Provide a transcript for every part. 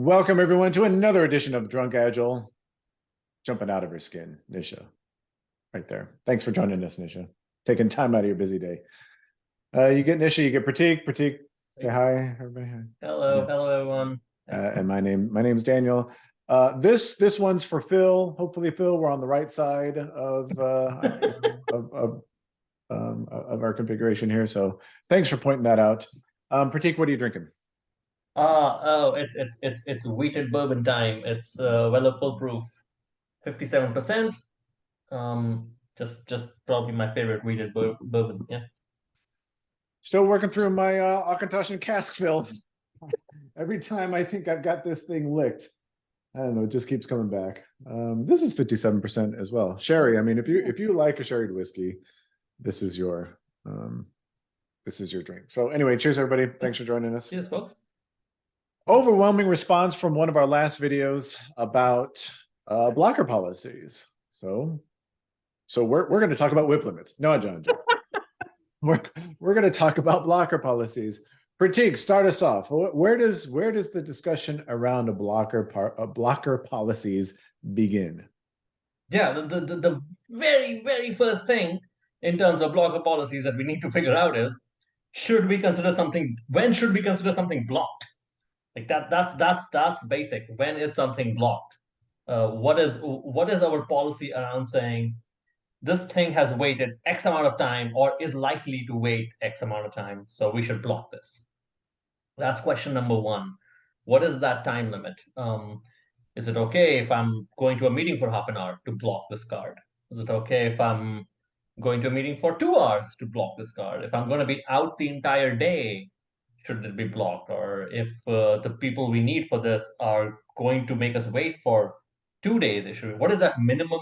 Welcome everyone to another edition of Drunk Agile. Jumping out of her skin, Nisha. Right there. Thanks for joining us, Nisha. Taking time out of your busy day. You get Nisha, you get Prateek. Prateek, say hi, everybody. Hello, hello everyone. And my name's Daniel. This one's for Phil. Hopefully, Phil, we're on the right side of our configuration here. So thanks for pointing that out. Prateek, what are you drinking? It's wheated bourbon time. It's Weller Full Proof, 57%. Just probably my favorite wheated bourbon. Yeah. Still working through my Akantoshan cask fill. Every time I think I've got this thing licked, I don't know, it just keeps coming back. This is 57% as well. Sherry, I mean, if you like a sherried whiskey, this is your drink. So anyway, cheers everybody. Thanks for joining us. Cheers, folks. Overwhelming response from one of our last videos about blocker policies. So we're going to talk about WIP limits. No, John. we're going to talk about blocker policies. Prateek, start us off. Where does the discussion around blocker policies begin? Yeah, the very first thing in terms of blocker policies that we need to figure out is when should we consider something blocked? Like that's basic. When is something blocked? What is our policy around saying this thing has waited X amount of time or is likely to wait X amount of time, so we should block this? That's question number one. What is that time limit? Is it okay if I'm going to a meeting for half an hour to block this card? Is it okay if I'm going to a meeting for 2 hours to block this card? If I'm going to be out the entire day, should it be blocked? Or if the people we need for this are going to make us wait for 2 days, what is that minimum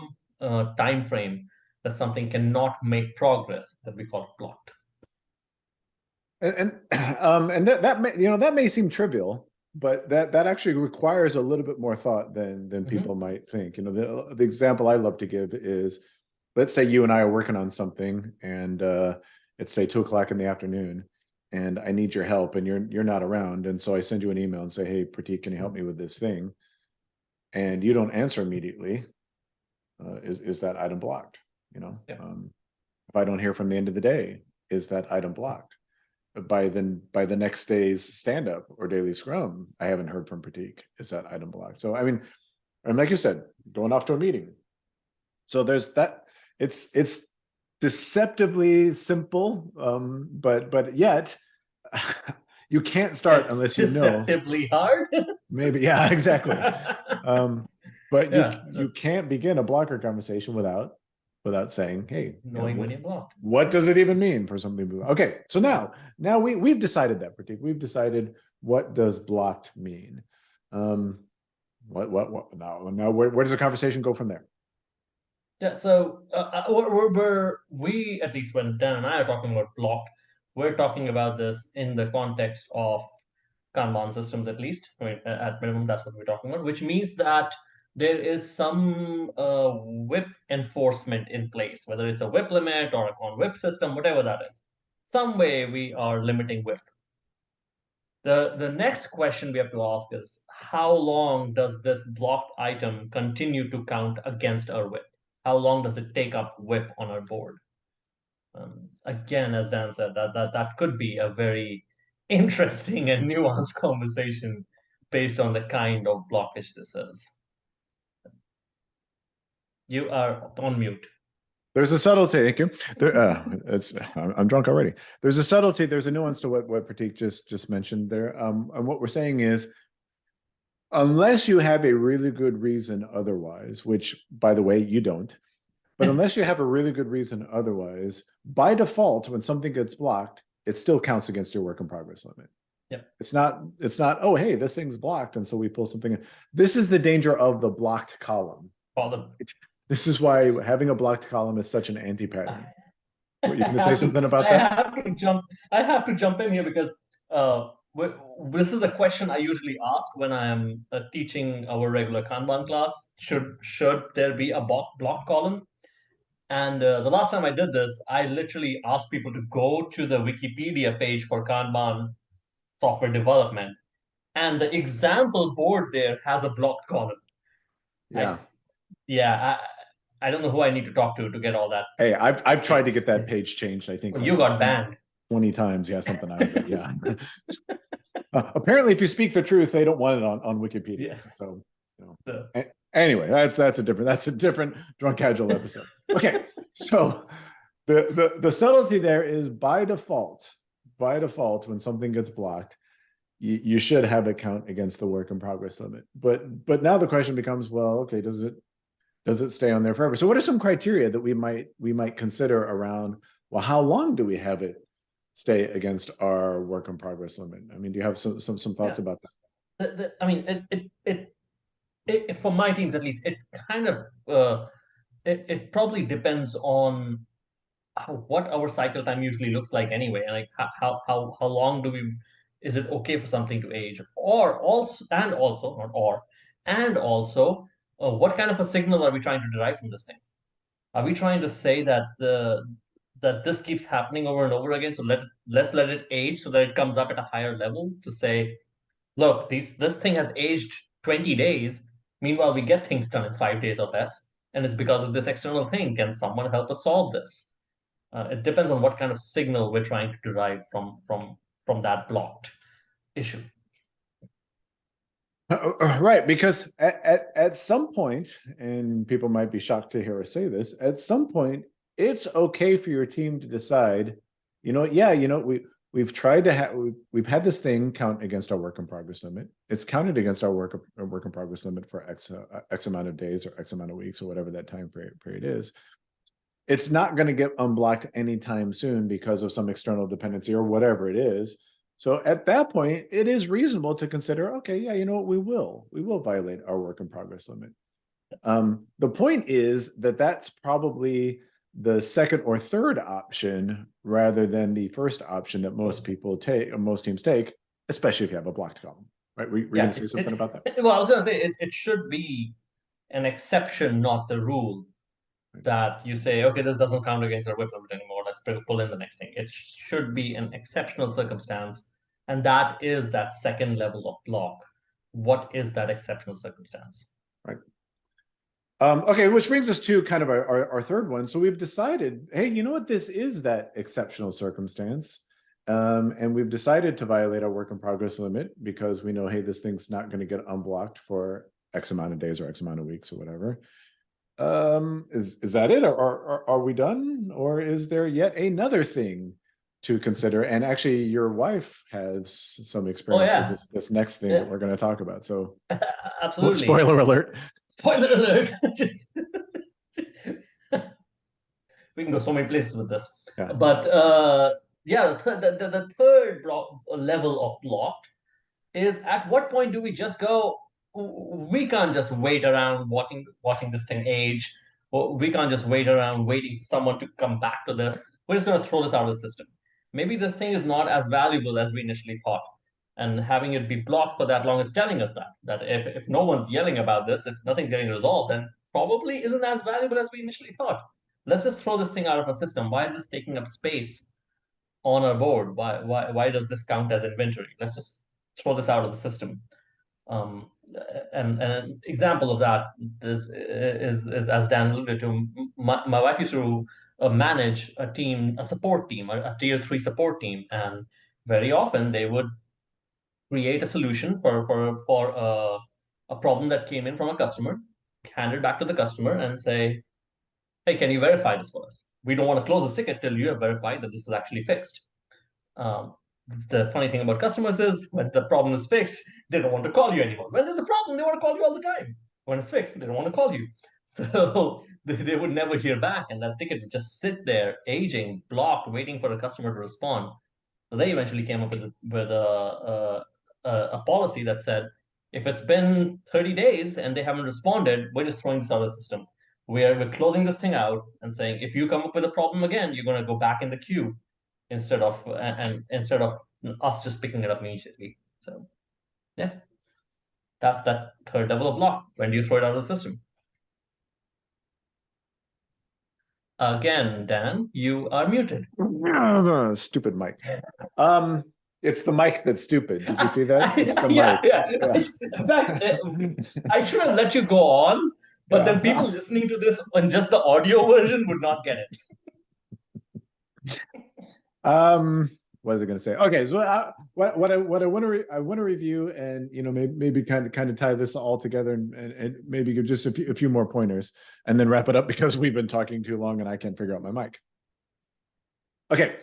time frame that something cannot make progress that we call it blocked? And that may seem trivial, but that actually requires a little bit more thought than people might think. The example I love to give is, let's say you and I are working on something, and it's say 2:00 in the afternoon, and I need your help, and you're not around, and so I send you an email and say, "Hey, Prateek, can you help me with this thing?" And you don't answer immediately. Is that item blocked? Yeah. If I don't hear from the end of the day, is that item blocked? By the next day's stand-up or daily scrum, I haven't heard from Prateek. Is that item blocked? So I mean, and like you said, going off to a meeting. So there's that. It's deceptively simple, but yet you can't start unless you know. Deceptively hard. Maybe, yeah, exactly. But you can't begin a blocker conversation without saying, "Hey, knowing when you're blocked. What does it even mean for something to move?" Okay, so now we've decided that, Prateek. We've decided what does blocked mean. What now? Where does the conversation go from there? Yeah, so we, at least when Dan and I are talking about blocked, we're talking about this in the context of Kanban systems, at least. I mean, at minimum, that's what we're talking about, which means that there is some WIP enforcement in place, whether it's a WIP limit or a con WIP system, whatever that is. Some way we are limiting WIP. The next question we have to ask is, how long does this blocked item continue to count against our WIP? How long does it take up WIP on our board? Again, as Dan said, that could be a very interesting and nuanced conversation based on the kind of blockage this is. You are on mute. There's a subtlety. Thank you. I'm drunk already. There's a subtlety. There's a nuance to what Prateek just mentioned there. And what we're saying is, unless you have a really good reason otherwise, which, by the way, you don't, but unless you have a really good reason otherwise, by default, when something gets blocked, it still counts against your work in progress limit. Yeah. It's not, oh, hey, this thing's blocked, and so we pull something in. This is the danger of the blocked column. This is why having a blocked column is such an anti-pattern. Were you going to say something about that? I have to jump in here because this is a question I usually ask when I am teaching our regular Kanban class. Should there be a block column? And the last time I did this, I literally asked people to go to the Wikipedia page for Kanban software development and the example board there has a blocked column. Yeah. I don't know who I need to talk to get all that. Hey, I've tried to get that page changed, I think Well, like you got banned. 20 times. Yeah, something out of it. Yeah. Apparently, if you speak the truth, they don't want it on Wikipedia. Yeah. So, you know. So, Anyway, that's a different drunk agile episode. Okay, so the subtlety there is by default, when something gets blocked, you should have it count against the work in progress limit. But now the question becomes, well, okay, does it stay on there forever? So what are some criteria that we might consider around, well, how long do we have it stay against our work in progress limit? I mean, do you have some thoughts about that? I mean, for my teams at least, it kind of it probably depends on what our cycle time usually looks like anyway, and like how long do we is it okay for something to age, or also and also not or and also what kind of a signal are we trying to derive from this thing? Are we trying to say that that this keeps happening over and over again, so let's let it age so that it comes up at a higher level to say, look, this thing has aged 20 days. Meanwhile, we get things done in 5 days or less, and it's because of this external thing. Can someone help us solve this? It depends on what kind of signal we're trying to derive from that blocked issue. Right, because at some point, and people might be shocked to hear us say this, at some point, it's okay for your team to decide, we've tried to have we've had this thing count against our work in progress limit. It's counted against our work in progress limit for X amount of days or X amount of weeks or whatever that time period is. It's not going to get unblocked anytime soon because of some external dependency or whatever it is. So at that point, it is reasonable to consider, okay, yeah, you know what, we will violate our work in progress limit. The point is that that's probably the second or third option rather than the first option that most teams take, especially if you have a blocked column, right? We're going to say something about that. Well, I was going to say it should be an exception, not the rule. That you say, okay, this doesn't count against our whip limit anymore. Let's pull in the next thing. It should be an exceptional circumstance, and that is that second level of block. What is that exceptional circumstance? Right. Okay, which brings us to kind of our third one. So we've decided, hey, you know what? This is that exceptional circumstance. And we've decided to violate our work in progress limit because we know, hey, this thing's not going to get unblocked for X amount of days or X amount of weeks or whatever. Is that it? Or are we done? Or is there yet another thing to consider? And actually, your wife has some experience with this next thing that we're going to talk about. So, absolutely. Spoiler alert. Spoiler alert. We can go so many places with this. Yeah. But the third level of blocked is, at what point do we just go, we can't just wait around watching this thing age, or we can't just wait around waiting for someone to come back to this. We're just going to throw this out of the system. Maybe this thing is not as valuable as we initially thought, and having it be blocked for that long is telling us that if no one's yelling about this, if nothing's getting resolved, then probably isn't as valuable as we initially thought. Let's just throw this thing out of our system. Why is this taking up space on our board? Why does this count as inventory? Let's just throw this out of the system. And an example of that is as Dan alluded to. My wife used to manage a support team, a tier 3 support team, and very often they would create a solution for a problem that came in from a customer, hand it back to the customer, and say, hey, can you verify this for us? We don't want to close this ticket till you have verified that this is actually fixed. The funny thing about customers is when the problem is fixed, they don't want to call you anymore. When there's a problem, they want to call you all the time. When it's fixed, they don't want to call you. So they would never hear back, and that ticket would just sit there, aging, blocked, waiting for a customer to respond. So they eventually came up with a policy that said, if it's been 30 days and they haven't responded, we're just throwing this out of the system. We're closing this thing out and saying, if you come up with a problem again, you're going to go back in the queue instead of us just picking it up immediately. So yeah, that's that third level of block. When do you throw it out of the system? Again, Dan, you are muted. Stupid mic. It's the mic that's stupid. Did you see that? It's the Yeah, mic. yeah. Yeah. In fact, I should have let you go on, but then people listening to this on just the audio version would not get it. What was I going to say? Okay, so what I want to I want to review, and maybe kind of tie this all together, and maybe give just a few more pointers, and then wrap it up because we've been talking too long and I can't figure out my mic. Okay,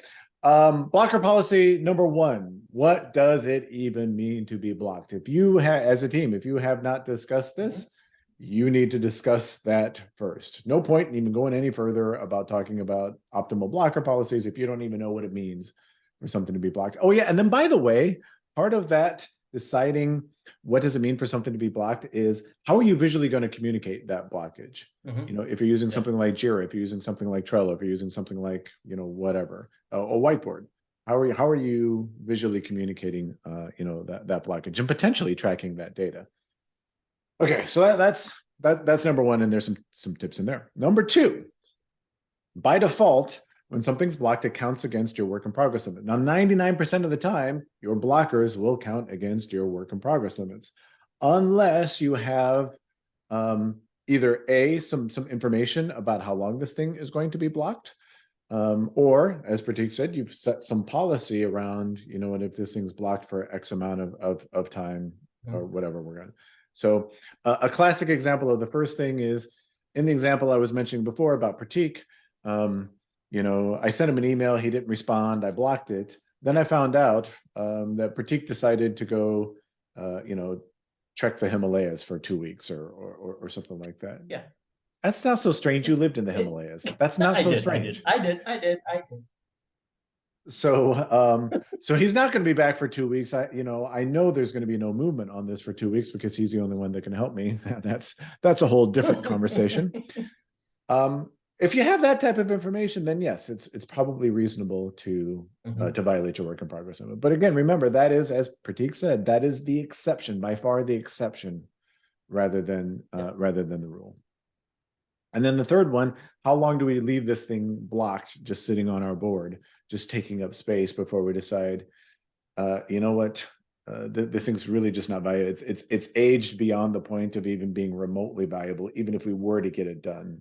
blocker policy number 1. What does it even mean to be blocked? If you have, as a team, if you have not discussed this, you need to discuss that first. No point in even going any further about talking about optimal blocker policies if you don't even know what it means for something to be blocked. Oh yeah, and then by the way, part of that deciding what does it mean for something to be blocked is how are you visually going to communicate that blockage? If you're using something like Jira, if you're using something like Trello, if you're using something like whatever, a whiteboard, how are you visually communicating that blockage and potentially tracking that data? Okay, so that's number 1, and there's some tips in there. Number 2, by default, when something's blocked, it counts against your work in progress limit. Now, 99% of the time, your blockers will count against your work in progress limits, unless you have either some information about how long this thing is going to be blocked, or as Prateek said, you've set some policy around, and if this thing's blocked for X amount of time or whatever we're going. So a classic example of the first thing is in the example I was mentioning before about Prateek. I sent him an email, he didn't respond, I blocked it. Then I found out that Prateek decided to go, trek the Himalayas for 2 weeks or something like that. Yeah. That's not so strange. You lived in the Himalayas. That's not so strange. I did. So he's not going to be back for 2 weeks. I know there's going to be no movement on this for 2 weeks because he's the only one that can help me. That's a whole different conversation. If you have that type of information, then yes, it's probably reasonable to violate your work in progress limit. But again, remember, that is, as Prateek said, that is the exception, by far the exception, rather than the rule. And then the third one, how long do we leave this thing blocked, just sitting on our board, just taking up space before we decide, this thing's really just not valuable. It's aged beyond the point of even being remotely valuable. Even if we were to get it done,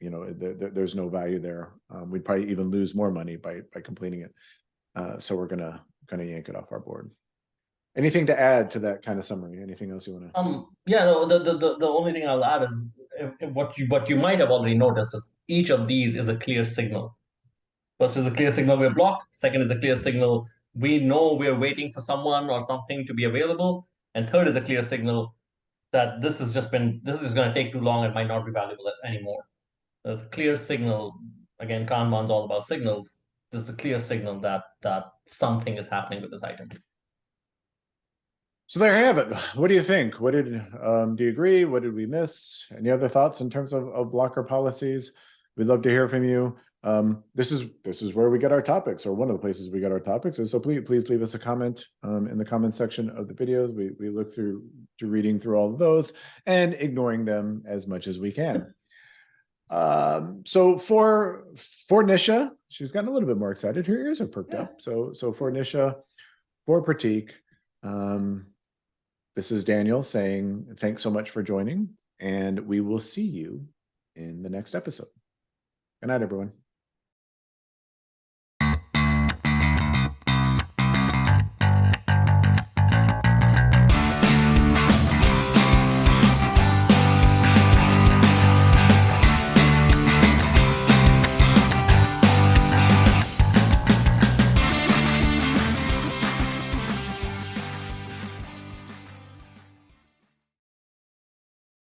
there's no value there. We'd probably even lose more money by completing it. So we're gonna yank it off our board. Anything to add to that kind of summary? Anything else you want to? Yeah, no, the only thing I'll add is what you might have already noticed is each of these is a clear signal. First is a clear signal we're blocked. Second is a clear signal we know we're waiting for someone or something to be available. And third is a clear signal that this is going to take too long and might not be valuable anymore. There's a clear signal. Again, Kanban's all about signals. There's a clear signal that something is happening with this item. So there you have it. What do you think? Do you agree? What did we miss? Any other thoughts in terms of blocker policies? We'd love to hear from you. This is where we get our topics, or one of the places we get our topics. And so please leave us a comment in the comment section of the videos. We look through to reading through all of those and ignoring them as much as we can. So for Nisha, she's gotten a little bit more excited. Her ears are perked up. So for Nisha, for Prateek, this is Daniel saying thanks so much for joining, and we will see you in the next episode. Good night, everyone.